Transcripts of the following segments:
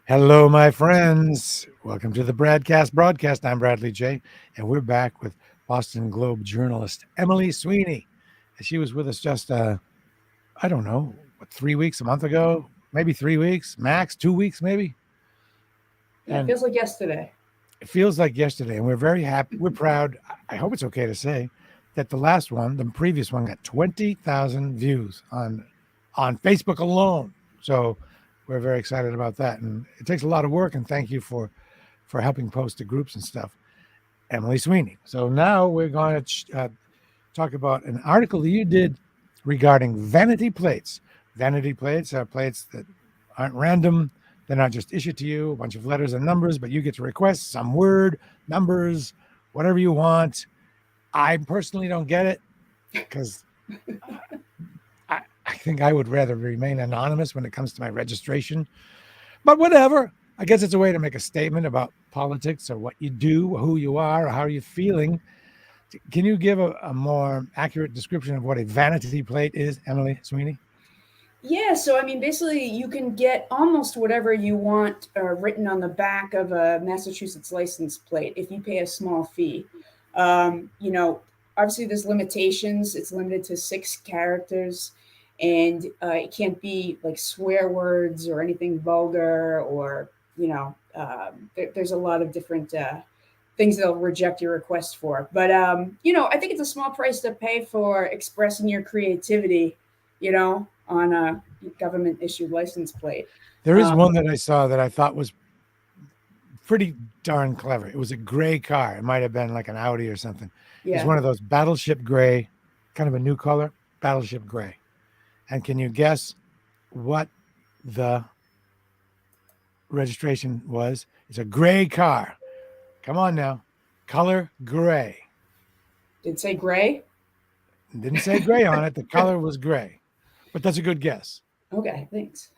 Hello, my friends. Welcome to the Bradcast broadcast. I'm Bradley J, and we're back with Boston Globe journalist Emily Sweeney. And she was with us just, I don't know, 3 weeks, a month ago, maybe 3 weeks, max 2 weeks, maybe. Yeah, it And feels like yesterday. it feels like yesterday, and we're very happy. We're proud. I hope it's okay to say that the last one, the previous one, got 20,000 views on Facebook alone. So we're very excited about that, and it takes a lot of work. And thank you for helping post to groups and stuff, Emily Sweeney. So now we're going to talk about an article that you did regarding vanity plates. Vanity plates are plates that aren't random. They're not just issued to you, a bunch of letters and numbers, but you get to request some word, numbers, whatever you want. I personally don't get it because I think I would rather remain anonymous when it comes to my registration. But whatever. I guess it's a way to make a statement about politics or what you do, who you are, or how you're feeling. Can you give a more accurate description of what a vanity plate is, Emily Sweeney? Yeah, so I mean, basically, you can get almost whatever you want written on the back of a Massachusetts license plate if you pay a small fee. You know, obviously, there's limitations. It's limited to 6 characters, and it can't be like swear words or anything vulgar, or there's a lot of different things they'll reject your request for. But I think it's a small price to pay for expressing your creativity. On a government issued license plate. There is Um, one that I saw that I thought was pretty darn clever. It was a gray car. It might have been like an Audi or something. It's yeah, one of those battleship gray, kind of a new color, battleship gray. And can you guess what the registration was? It's a gray car. Come on now. Color gray. did it say gray? It didn't say gray on it. The color was gray. But that's a good guess. Okay, thanks.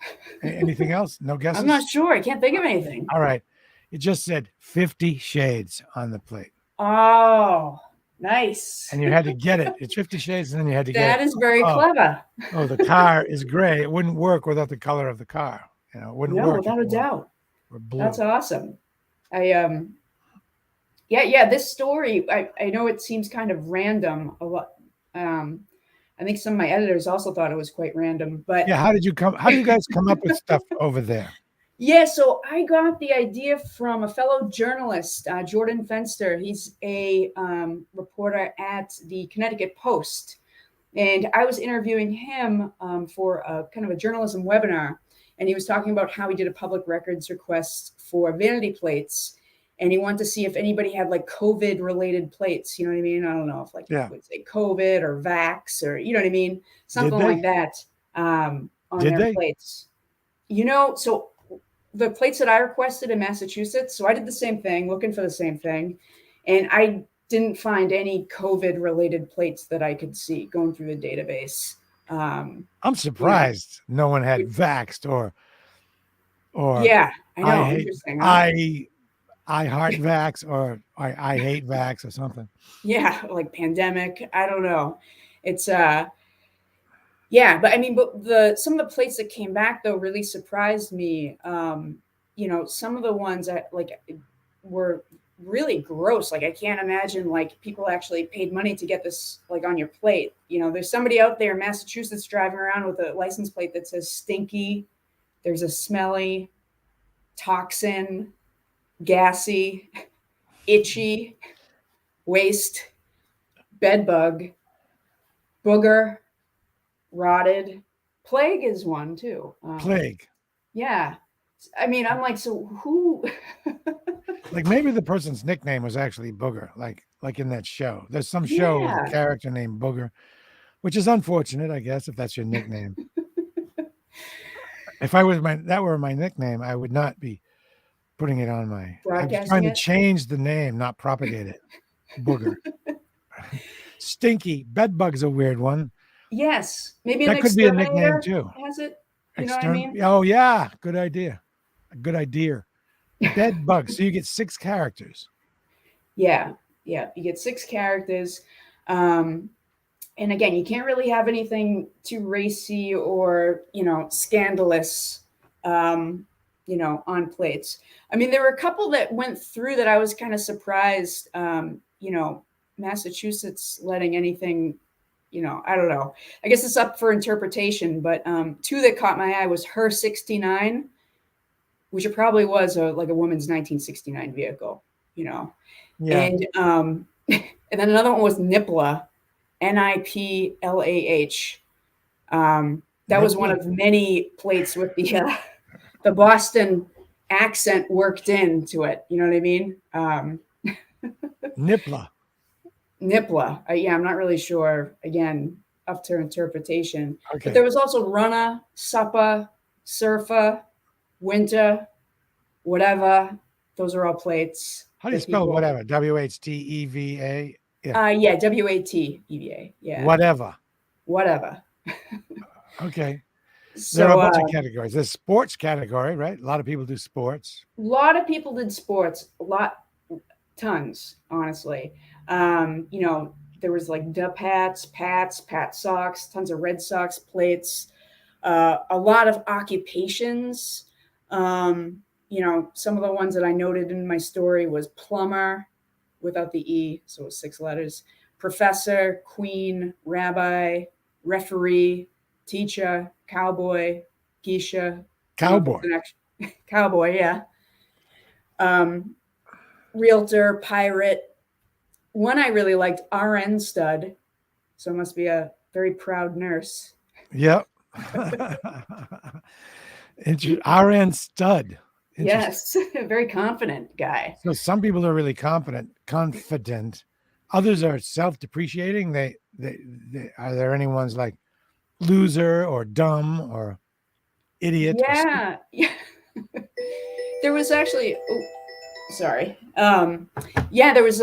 Anything else? No I'm not guesses? sure. I can't think of anything. All right. It just said 50 shades on the plate. Oh, nice. And you had to get it. It's 50 shades, and then you had to get That it. is very Oh, clever. oh, the car is gray. It wouldn't work without the color of the car. It wouldn't No, work if without a it doubt. were That's blue. awesome. I yeah. This story, I know it seems kind of random. A lot. Um, I think some of my editors also thought it was quite random, but Yeah, how do you guys come up with stuff over there? yeah, so I got the idea from a fellow journalist, Jordan Fenster. He's a reporter at the Connecticut Post. And I was interviewing him for a kind of a journalism webinar. And he was talking about how he did a public records request for vanity plates. And he wanted to see if anybody had like COVID related plates. You know what I mean? I don't know if like Yeah. would say COVID or Vax or, you know what I mean? Did Something like they? that on Did their they? plates. So the plates that I requested in Massachusetts. So I did the same thing, looking for the same thing, and I didn't find any COVID related plates that I could see going through the database. Um, I'm you know, surprised no one had vaxxed or yeah, I I know, hate interesting, huh? I heart vax or I hate vax or something. Yeah, like pandemic. I don't know. It's yeah, but I mean, but the some of the plates that came back though really surprised me. Some of the ones that like were really gross. Like I can't imagine like people actually paid money to get this like on your plate. There's somebody out there in Massachusetts driving around with a license plate that says stinky. There's a smelly, toxin, gassy, itchy, waste, bed bug, booger, rotted. Plague is one too. Plague. Yeah. I mean, I'm like, so who? Like maybe the person's nickname was actually Booger, like in that show. There's some show with a Yeah. character named Booger, which is unfortunate, I guess, if that's your nickname. If I was my that were my nickname, I would not be putting it on my. I was trying Broadcasting to it. change the name, not propagate it. Booger. Stinky. Bedbug's a weird one. Yes. Maybe an That could be a nickname exterminator too. has it. You know what I Extern. mean? Oh yeah, good idea. A good idea. Bedbug. So you get 6 characters. Yeah. Yeah. You get 6 characters. Um, and again, you can't really have anything too racy or, scandalous. Um, on plates. I mean, there were a couple that went through that I was kind of surprised. Massachusetts letting anything, I don't know. I guess it's up for interpretation, but two that caught my eye was her 69, which it probably was like a woman's 1969 vehicle, Yeah. and and then another one was Nipla, Niplah. That was one Nipla. of many plates with the Boston accent worked into it. You know what I mean? Nipla. Nipla. Yeah, I'm not really sure. Again, up to interpretation. But there Okay. was also Runna, Suppa, Surfa, Winter, whatever. Those are all plates How do you that spell people. whatever? WHTEVA. Yeah. Yeah, WATEVA. Yeah, Whatever. whatever. Okay. There are a So bunch of categories. There's sports category, right? A lot of people do sports. a lot of people did sports. Tons, honestly. There was like Dup hats, Pat socks, tons of Red Sox plates, a lot of occupations. Some of the ones that I noted in my story was plumber without the E, so it was 6 letters, professor, queen, rabbi, referee, teacher, cowboy, geisha. I don't know if Cowboy. it's an actual cowboy, yeah. Um, realtor, pirate. One I really liked, RN stud. So it must be a very proud nurse. Yep. RN stud. Interesting. Yes, a very confident guy. So some people are really confident. Others are self-depreciating. They are there any ones like loser or dumb or idiot or stupid? Yeah. Yeah. There was actually, oh, sorry. There was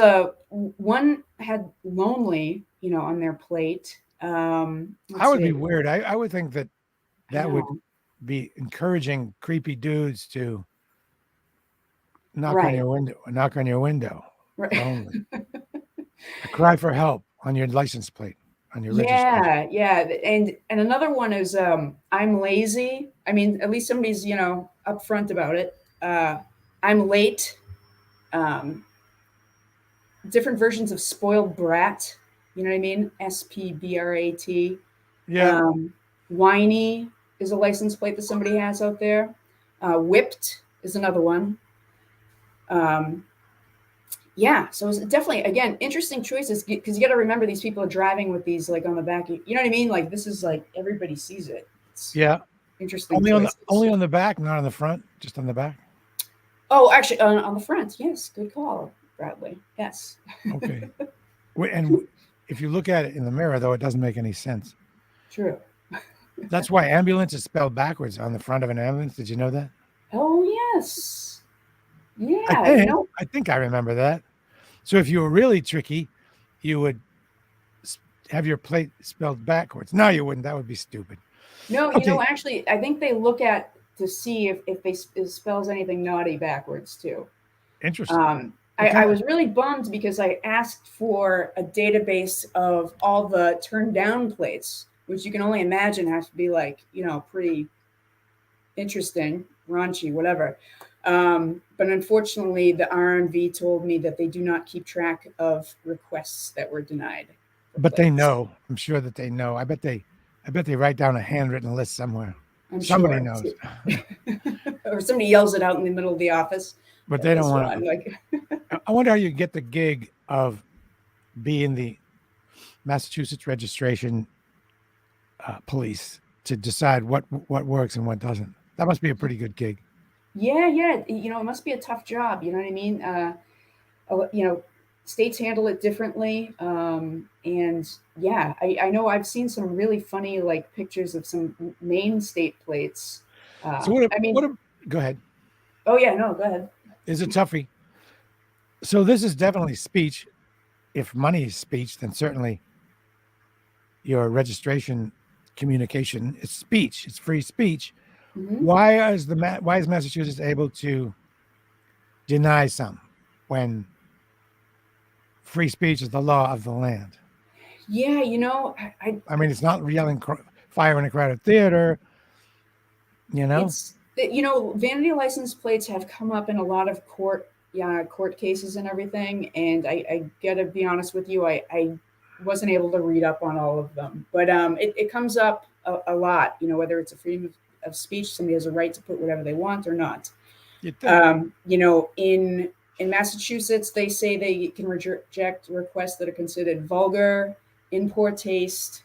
one had lonely, on their plate. I Let's would be see. weird. I would think that I that would know. be encouraging creepy dudes to Right. knock on your window, Right. lonely. A cry for help on your license plate, on your registration. Yeah, yeah. And another one is I'm lazy. I mean, at least somebody's, upfront about it. Uh I'm late. Um Different versions of spoiled brat. You know what I mean? SPBRAT. Yeah. Um Whiny is a license plate that somebody has out there. Whipped is another one. Um yeah, so it's definitely again interesting choices because you got to remember these people are driving with these like on the back. You know what I mean? Like this is like everybody sees it. It's Yeah. interesting choices. Only on the back, not on the front, just on the back. Oh, actually, on the front, yes, good call, Bradley. Yes, Okay. And if you look at it in the mirror, though, it doesn't make any sense. true. That's why ambulance is spelled backwards on the front of an ambulance. Did you know that? Oh yes, I yeah. think. I think I remember that. So if you were really tricky, you would have your plate spelled backwards. No, you wouldn't. That would be stupid. No, Okay. actually, I think they look at to see if it spells anything naughty backwards too. Interesting. Um, What I kind was really bummed because I asked for a database of all the turned down plates, which you can only imagine has to be like, pretty interesting, raunchy, whatever. But unfortunately, the RMV told me that they do not keep track of requests that were denied for but they plates. know. I'm sure that they know. I bet they write down a handwritten list somewhere. I'm Somebody sure. knows. Or somebody yells it out in the middle of the office. But Like they don't this want one. to. Like, I wonder how you get the gig of being the Massachusetts registration police to decide what works and what doesn't. That must be a pretty good gig. yeah, yeah. It must be a tough job. You know what I mean? States handle it differently. And yeah, I know I've seen some really funny like pictures of some Maine state plates. So I mean, go ahead. oh yeah, no, go ahead. Is a toughie. So this is definitely speech. If money is speech, then certainly your registration communication is speech. It's free speech. Hmm. Why is Massachusetts able to deny some when free speech is the law of the land? Yeah, I mean, it's not yelling fire in a crowded theater, you know? it's Vanity license plates have come up in a lot of court cases and everything. And I gotta be honest with you, I wasn't able to read up on all of them, but it comes up a lot. Whether it's a freedom of speech, somebody has a right to put whatever they want or not. You'd think. In Massachusetts, they say they can reject requests that are considered vulgar, in poor taste,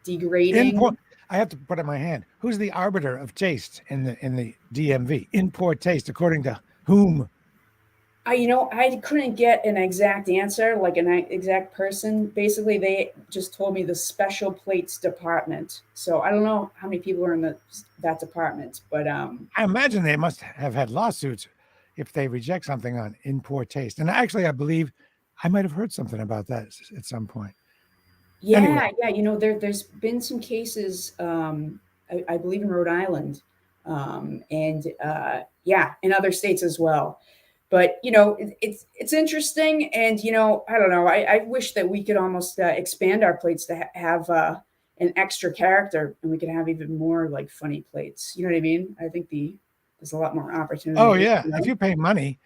In poor, degrading. I have to put up my hand. Who's the arbiter of taste in the DMV? In poor taste, according to whom? I couldn't get an exact answer, like an exact person. Basically, they just told me the special plates department. So I don't know how many people are in that department, but I imagine they must have had lawsuits if they reject something on in poor taste. And actually, I believe I might have heard something about that at some point. Anyway, yeah. There's been some cases, I believe in Rhode Island, and yeah, in other states as well. But it's interesting, and I don't know. I wish that we could almost expand our plates to have an extra character, and we could have even more like funny plates. You know what I mean? I think there's a lot more oh opportunity. yeah, if you pay money,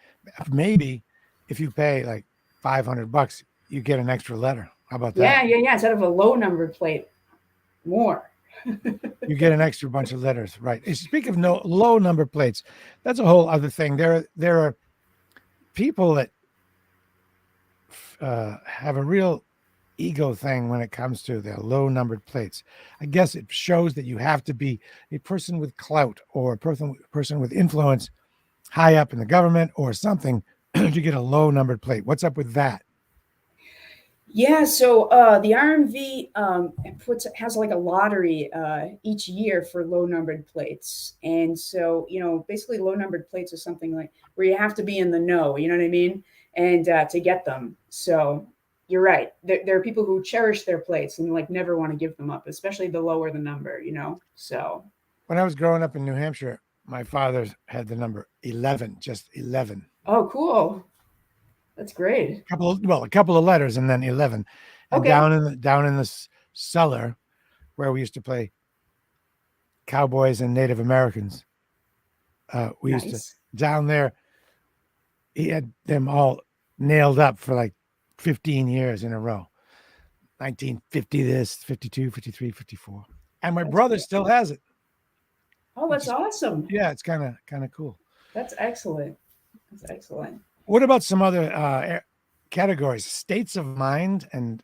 maybe if you pay like $500, you get an extra letter. How about that? Yeah. Instead of a low number plate, more. You get an extra bunch of letters, right? Speak of no low number plates, that's a whole other thing. There are people that have a real ego thing when it comes to their low numbered plates. I guess it shows that you have to be a person with clout or a person with influence high up in the government or something to get a low numbered plate. What's up with that? Yeah, so the RMV has like a lottery each year for low numbered plates, and so basically low numbered plates are something like where you have to be in the know, you know what I mean, and to get them. So you're right. There are people who cherish their plates and like never want to give them up, especially the lower the number, So When I was growing up in New Hampshire, my father had the number 11, just 11. oh, cool, that's great. A couple of letters and then 11. And Okay, down in the cellar where we used to play cowboys and Native Americans, we used to nice. down there. He had them all nailed up for like 15 years in a row. 1950 this, 52, 53, 54. And my That's brother cool. still has it, Oh, which that's is awesome. yeah, it's kind of cool. That's excellent. That's excellent. What about some other categories? States of mind and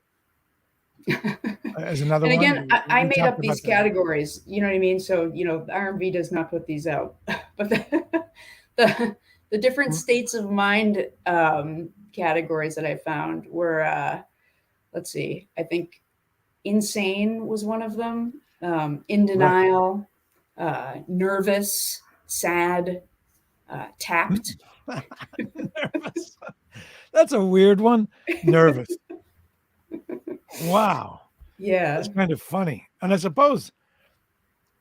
as another And one. again, I We made talked up about these that. categories. You know what I mean? So the RMV does not put these out, but the, the different states of mind categories that I found were, let's see, I think insane was one of them, in Right. denial, nervous, sad, tapped. Nervous. That's a weird one. Nervous. Wow. Yeah. That's kind of funny. And I suppose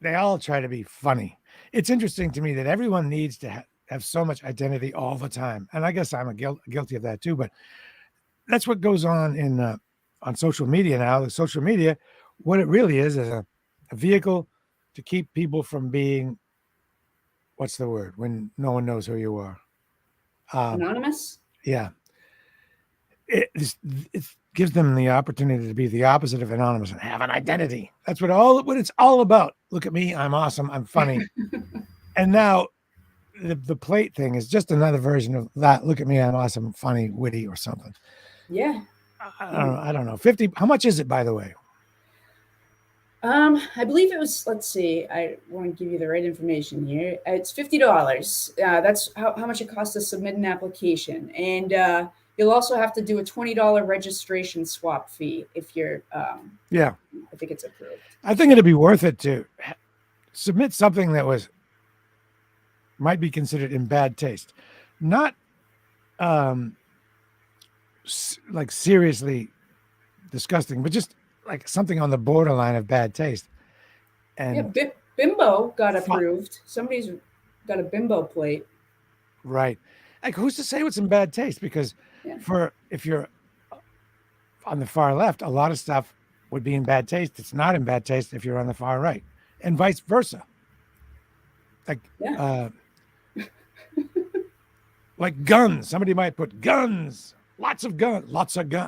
they all try to be funny. It's interesting to me that everyone needs to have so much identity all the time. And I guess I'm guilty of that too. But that's what goes on on social media now. The social media, what it really is a vehicle to keep people from being, what's the word, when no one knows who you are. Um, Anonymous? yeah, it gives them the opportunity to be the opposite of anonymous and have an identity. That's what it's all about. Look at me, I'm awesome, I'm funny. And now the plate thing is just another version of that. Look at me, I'm awesome, funny, witty, or something. Yeah. I don't know. 50. How much is it, by the way? I believe it was. Let's see. I want to give you the right information here. It's $50. That's how much it costs to submit an application, and you'll also have to do a $20 registration swap fee if you're. Yeah, I think it's approved. I think So it'd be worth it to submit something that might be considered in bad taste, not um like seriously disgusting, but just like something on the borderline of bad taste. yeah, And Bimbo got fu- approved. Somebody's got a Bimbo plate. right, like who's to say what's in bad taste? Because Yeah. for if you're on the far left, a lot of stuff would be in bad taste. It's not in bad taste if you're on the far right, and vice versa. like Yeah. uh like guns. Somebody might put guns, lots of gun,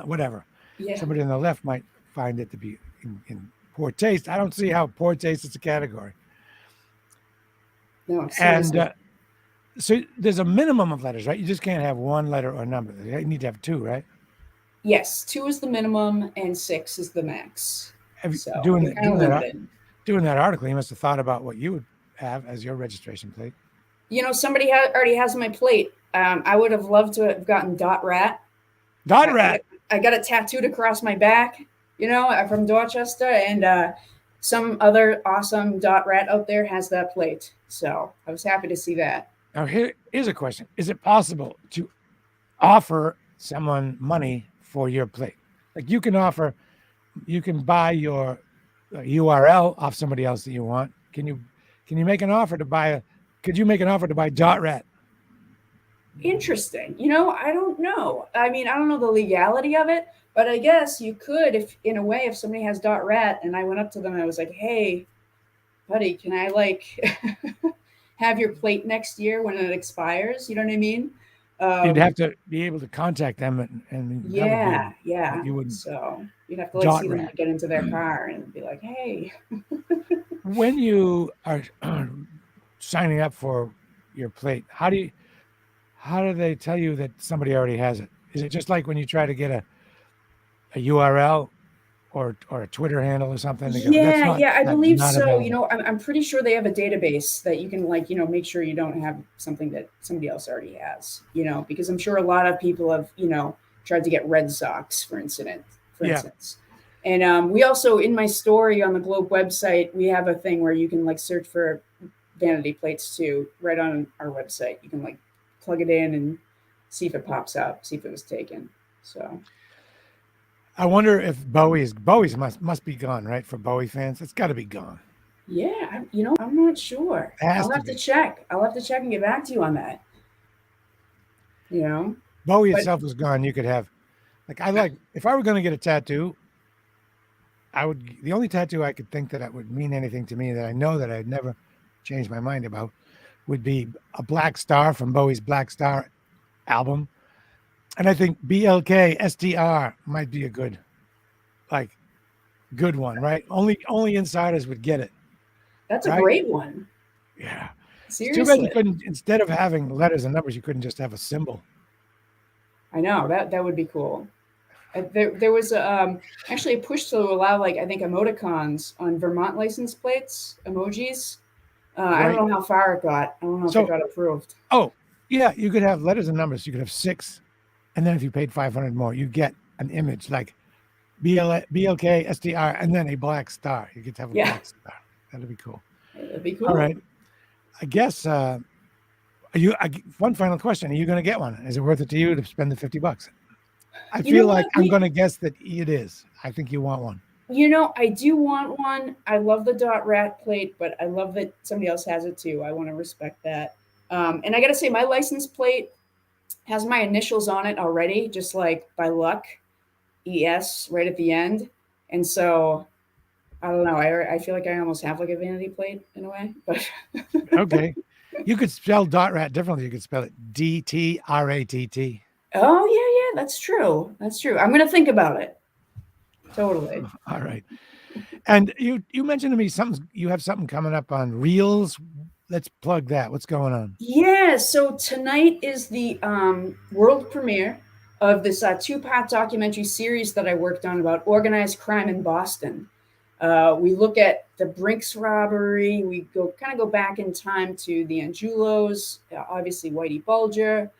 whatever. Yeah. Somebody on the left might find it to be in poor taste. I don't see how poor taste is a category. No, And seriously. so there's a minimum of letters, right? You just can't have one letter or number. You need to have two, right? Yes, 2 is the minimum and 6 is the max. Have you, So doing they're that, kind of doing that, limited. doing that article, you must have thought about what you would have as your registration plate. Somebody already has my plate. I would have loved to have gotten Dot Rat. Dot I, rat. I got it tattooed across my back, from Dorchester, and some other awesome Dot Rat out there has that plate. So I was happy to see that. Now here's a question: is it possible to offer someone money for your plate? Like you can buy your URL off somebody else that you want. Can you make an offer to buy a? Could you make an offer to buy Dot Rat? Interesting. I don't know. I mean, I don't know the legality of it, but I guess you could, if in a way, if somebody has Dot Rat, and I went up to them and I was like, "Hey, buddy, can I like have your plate next year when it expires?" You know what I mean? You'd Um, have to be able to contact them, and that would be, yeah, but yeah. you wouldn't. So you'd have to like Dot see them Rat. like, get into their car and be like, "Hey, When you are signing up for your plate, how do they tell you that somebody already has it? Is it just like when you try to get a URL or a Twitter handle or something? They go, yeah, yeah, I that's believe not so. available. I'm pretty sure they have a database that you can like, make sure you don't have something that somebody else already has, because I'm sure a lot of people have, tried to get Red Sox, for Yeah. instance. And we also, in my story on the Globe website, we have a thing where you can like search for vanity plates too, right on our website. You can like plug it in and see if it pops up, see if it was taken. So I wonder if Bowie's must be gone, right? For Bowie fans, it's got to be gone. yeah, I'm not sure. It has I'll to have to be. check. I'll have to check and get back to you on that. You know, Bowie but itself was gone. You could have like if I were going to get a tattoo, I would the only tattoo I could think that it would mean anything to me that I know that I'd never change my mind about would be a black star from Bowie's Black Star album. And I think BLKSTR might be a like good one, right? Only insiders would get it, that's a right? great one. Yeah. It's too bad you Seriously, couldn't, instead of having letters and numbers, you couldn't just have a symbol. I know that would be cool. There was actually a push to allow like I think emoticons on Vermont license plates, emojis. I don't Right. know how far it got. I don't know if it So, got approved. oh, yeah, you could have letters and numbers. You could have six. And then if you paid 500 more, you get an image like BLKSTR and then a black star. You get to have a Yeah, black star. That'd be cool. that'd be All cool. right. I guess, one final question. Are you going to get one? Is it worth it to you to spend the $50? I You know feel like what? I'm going to guess that it is. I think you want one. I do want one. I love the Dot Rat plate, but I love that somebody else has it too. I want to respect that. And I got to say, my license plate has my initials on it already, just like by luck, ES right at the end. And so I don't know. I feel like I almost have like a vanity plate in a way, but Okay. You could spell dot rat differently. You could spell it DTRATT. oh yeah, yeah, that's true. That's true. I'm gonna think about it. Totally. All right. And you mentioned to me something you have something coming up on Reels. Let's plug that. What's going on? Yeah, so tonight is the world premiere of this two-part documentary series that I worked on about organized crime in Boston. We look at the Brinks robbery. We go back in time to the Angelos, obviously Whitey Bulger,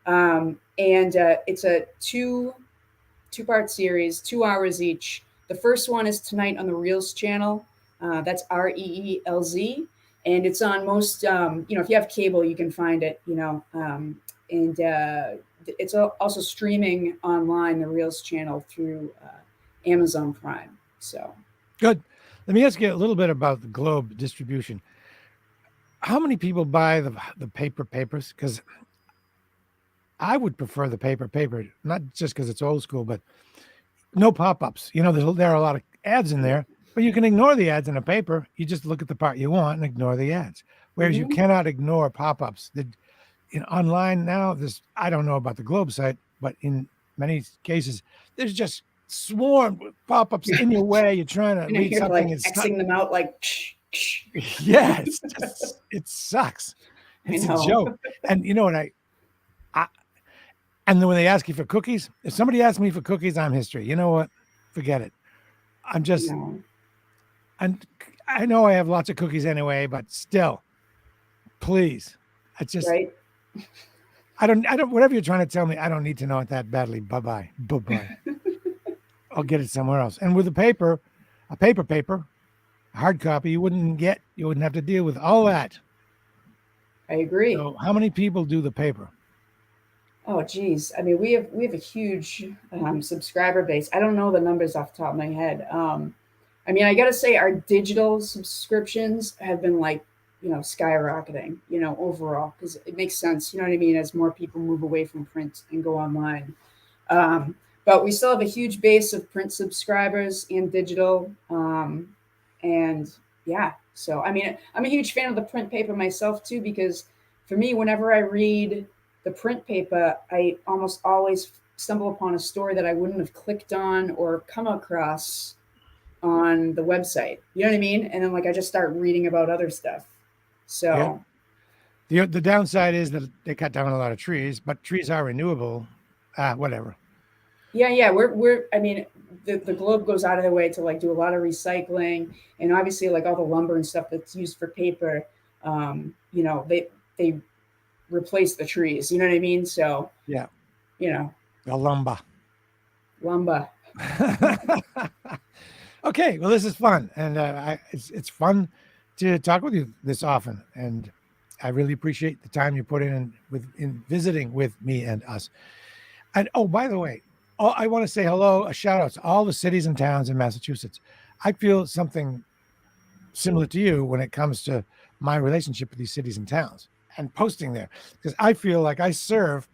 and it's a two-part series, 2 hours each. The first one is tonight on the Reels channel. That's REELZ, and it's on most. If you have cable, you can find it. And it's also streaming online the Reels channel through Amazon Prime. So Good. Let me ask you a little bit about the Globe distribution. How many people buy the papers? Because I would prefer the paper, not just because it's old school, but no pop-ups. There are a lot of ads in there, but you can ignore the ads in a paper. You just look at the part you want and ignore the ads. whereas you cannot ignore pop-ups. Online now, I don't know about the Globe site, but in many cases, there's just swarmed with pop-ups in your way. You're trying to And read you're something. like It's not. Xing them out like, Yeah, it sucks. I It's a know. joke. And you know what I and then when they ask you for cookies, if somebody asks me for cookies, I'm history. You know what? Forget it. I'm just No, and I know I have lots of cookies anyway, but still, please. It's just right? I don't whatever you're trying to tell me, I don't need to know it that badly. Bye-bye. Bye-bye. I'll get it somewhere else. And with a paper, a hard copy, you wouldn't have to deal with all that. I agree. So how many people do the paper? Oh, geez. I mean, we have a huge subscriber base. I don't know the numbers off the top of my head. I mean, I got to say, our digital subscriptions have been like, skyrocketing, overall, because it makes sense. You know what I mean? As more people move away from print and go online. But we still have a huge base of print subscribers and digital. And yeah, so I mean, I'm a huge fan of the print paper myself too, because for me, whenever I read the print paper, I almost always stumble upon a story that I wouldn't have clicked on or come across on the website. You know what I mean? And then like I just start reading about other stuff. Yeah. So The downside is that they cut down a lot of trees, but trees are renewable. Whatever. yeah, we're I mean, the Globe goes out of their way to like do a lot of recycling, and obviously like all the lumber and stuff that's used for paper, they replace the trees. You know what I mean? So Yeah. you know, The lumber. lumber. Okay, well, this is fun, and it's fun to talk with you this often, and I really appreciate the time you put in visiting with me and us. And oh, by the way, I want to say hello, a shout out to all the cities and towns in Massachusetts. I feel something similar to you when it comes to my relationship with these cities and towns and posting there, because I feel like I served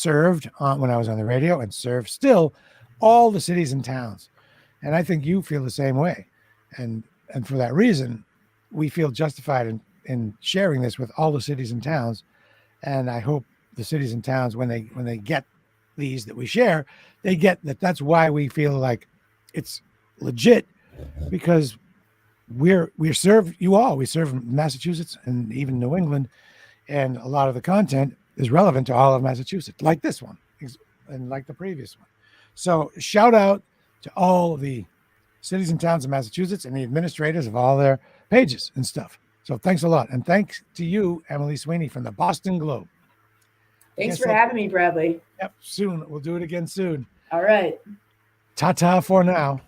when I was on the radio and serve still all the cities and towns. And I think you feel the same way. And for that reason, we feel justified in sharing this with all the cities and towns. And I hope the cities and towns, when they get these that we share, they get that that's why we feel like it's legit, because we serve you all. We serve Massachusetts and even New England, and a lot of the content is relevant to all of Massachusetts, like this one and like the previous one. So shout out to all the cities and towns in Massachusetts and the administrators of all their pages and stuff. So thanks a lot. And thanks to you, Emily Sweeney from the Boston Globe. Thanks for having me, Bradley. Yep, soon. We'll do it again soon. All right. Ta-ta for now.